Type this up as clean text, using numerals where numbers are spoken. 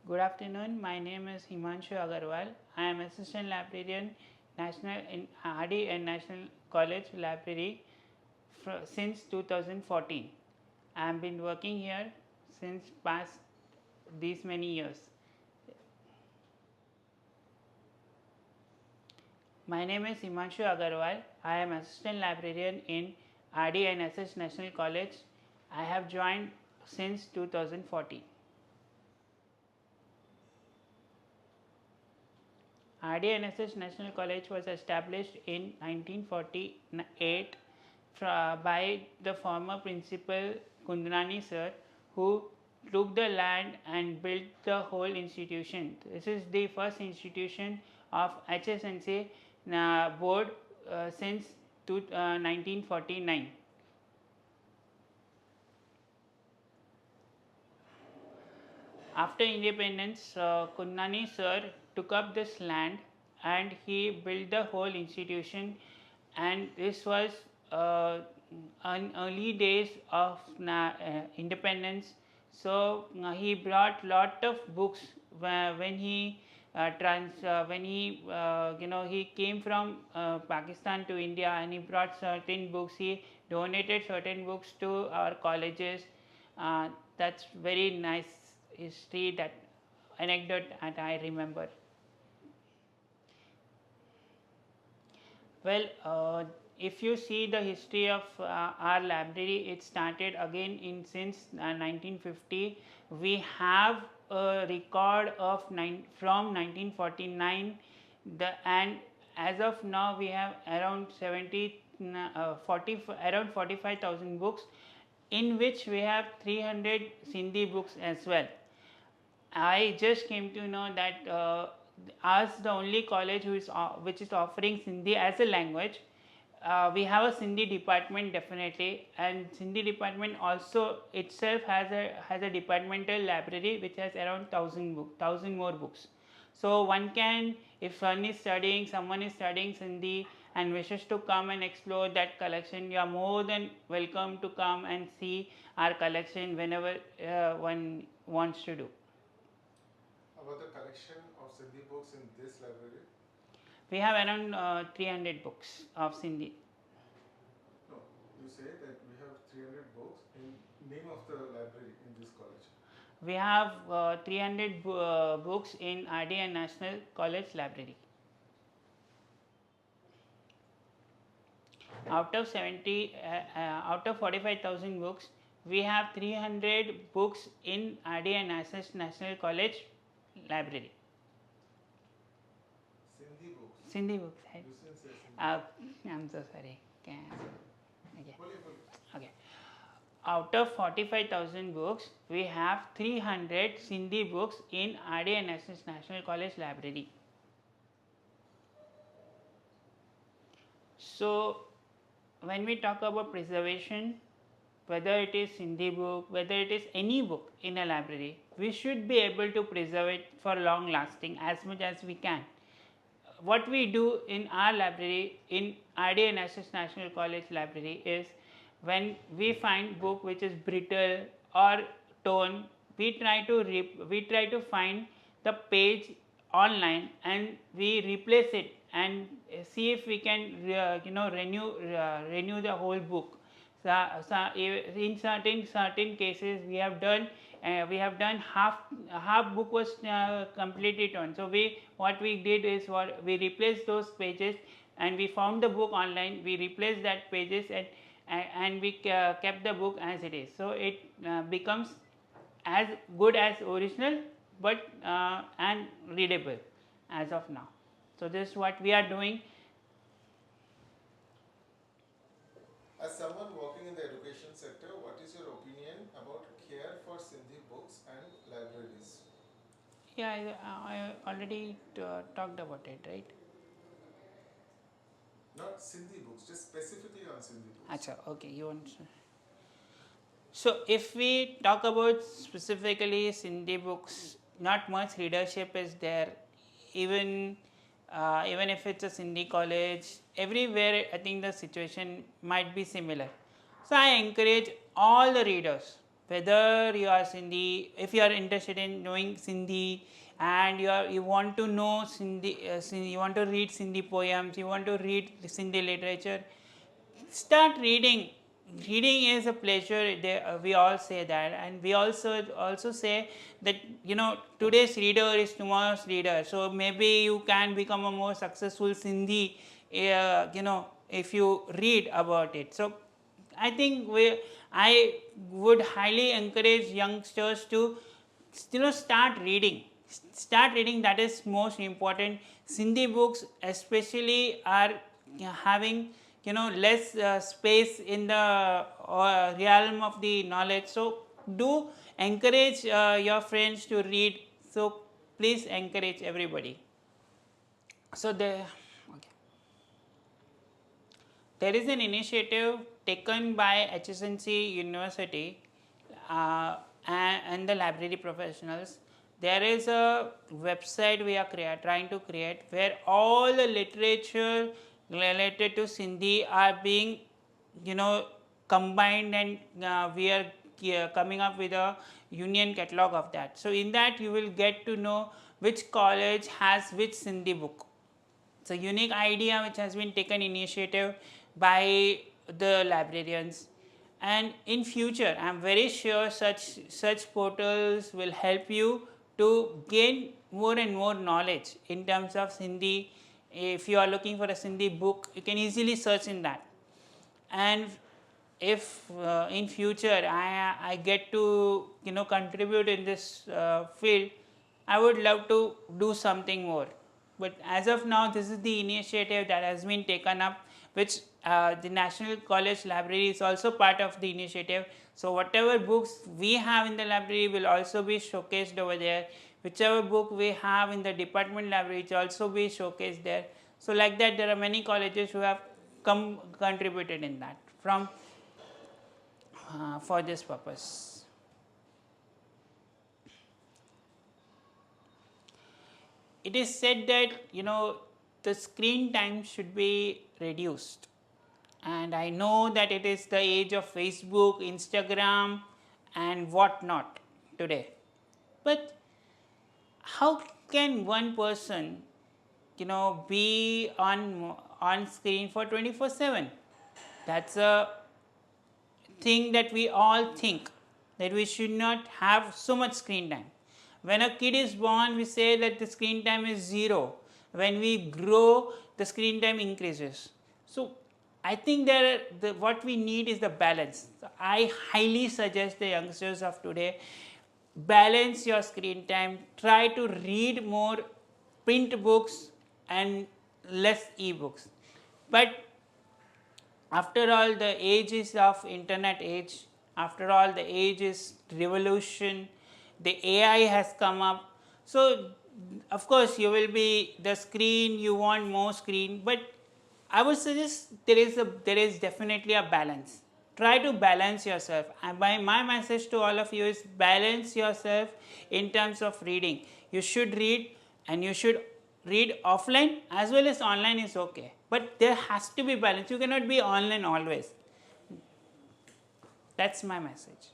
Good afternoon. My name is Himanshu Agarwal. I am Assistant Librarian National in RD and National College Library since 2014. I have been working here since past these many years. My name is Himanshu Agarwal. I am Assistant Librarian in RD and SS National College. I have joined since 2014. RDNSS National College was established in 1948 by the former principal Kundrani sir, who took the land and built the whole institution. This is the first institution of HSNC board since 1949. After independence, Kundrani sir took up this land and he built the whole institution, and this was in early days of independence. So he brought lot of books when he he came from Pakistan to India, and he brought certain books. He donated certain books to our colleges. That's very nice history, that anecdote that I remember. Well, if you see the history of our library, it started again since 1950. We have a record of from 1949, and as of now we have around 45,000 books, in which we have 300 Sindhi books as well. I just came to know that as the only college which is offering Sindhi as a language, we have a Sindhi department definitely, and Sindhi department also itself has a departmental library which has around 1,000 more books. So one can, if someone is studying Sindhi and wishes to come and explore that collection, you are more than welcome to come and see our collection whenever one wants to do. About the collection of Sindhi books in this library? We have around 300 books of Sindhi. No, you say that we have 300 books in name of the library in this college. We have 300 books in RD and National College Library. Out of 45,000 books, we have 300 books in RD and National College Library. Sindhi books. Sindhi books. You say Sindhi. I'm so sorry. Okay. Out of 45,000 books, we have 300 Sindhi books in RD and National College Library. So, when we talk about preservation, whether it is Sindhi book, whether it is any book in a library, we should be able to preserve it for long lasting as much as we can. What we do in our library, in RD and National College Library, is when we find book which is brittle or torn, we try to find the page online and we replace it and see if we can renew the whole book. So in certain cases we have done half book was completely torn. So what we did is we replaced those pages, and we found the book online. We replaced that pages and we kept the book as it is. So it becomes as good as original, but and readable as of now. So this is what we are doing. As someone working in the education sector, what is your opinion about care for Sindhi books and libraries? Yeah, I already talked about it, right? Not Sindhi books, just specifically on Sindhi books. Achha, okay, you want to... So if we talk about specifically Sindhi books, not much readership is there. Even if it's a Sindhi college, everywhere I think the situation might be similar. So I encourage all the readers whether you are Sindhi, if you are interested in knowing Sindhi and you want to know Sindhi, you want to read Sindhi poems, you want to read Sindhi literature, start reading. Reading is a pleasure. We all say that, and we also say that today's reader is tomorrow's reader. So maybe you can become a more successful Sindhi, if you read about it. So I think I would highly encourage youngsters to start reading. Start reading, that is most important. Sindhi books especially are having less space in the realm of the knowledge. So do encourage your friends to read. So please encourage everybody. So there is an initiative taken by HSNC University and the library professionals. There is a website we are trying to create where all the literature related to Sindhi are being combined, and we are coming up with a union catalog of that. So in that you will get to know which college has which Sindhi book. It's a unique idea which has been taken initiative by the librarians, and in future I am very sure such portals will help you to gain more and more knowledge in terms of Sindhi. If you are looking for a Sindhi book, you can easily search in that. And if in future I get to contribute in this field, I would love to do something more. But as of now, this is the initiative that has been taken up, which the National College Library is also part of the initiative. So whatever books we have in the library will also be showcased over there. Whichever book we have in the department library will also be showcased there. So like that, there are many colleges who have contributed in that for this purpose. It is said that the screen time should be reduced, and I know that it is the age of Facebook, Instagram and whatnot today, but how can one person be on screen for 24/7? That's a thing that we all think, that we should not have so much screen time. When a kid is born, we say that the screen time is 0. When we grow, the screen time increases. So I think what we need is the balance. So I highly suggest the youngsters of today, balance your screen time. Try to read more print books and less e-books. But after all, the age is of internet age. After all, the age is revolution. The AI has come up. So of course you will be the screen, you want more screen, but I would suggest there is definitely a balance. Try to balance yourself. And my message to all of you is balance yourself in terms of reading. You should read, and you should read offline as well as online is okay. But there has to be balance. You cannot be online always. That's my message.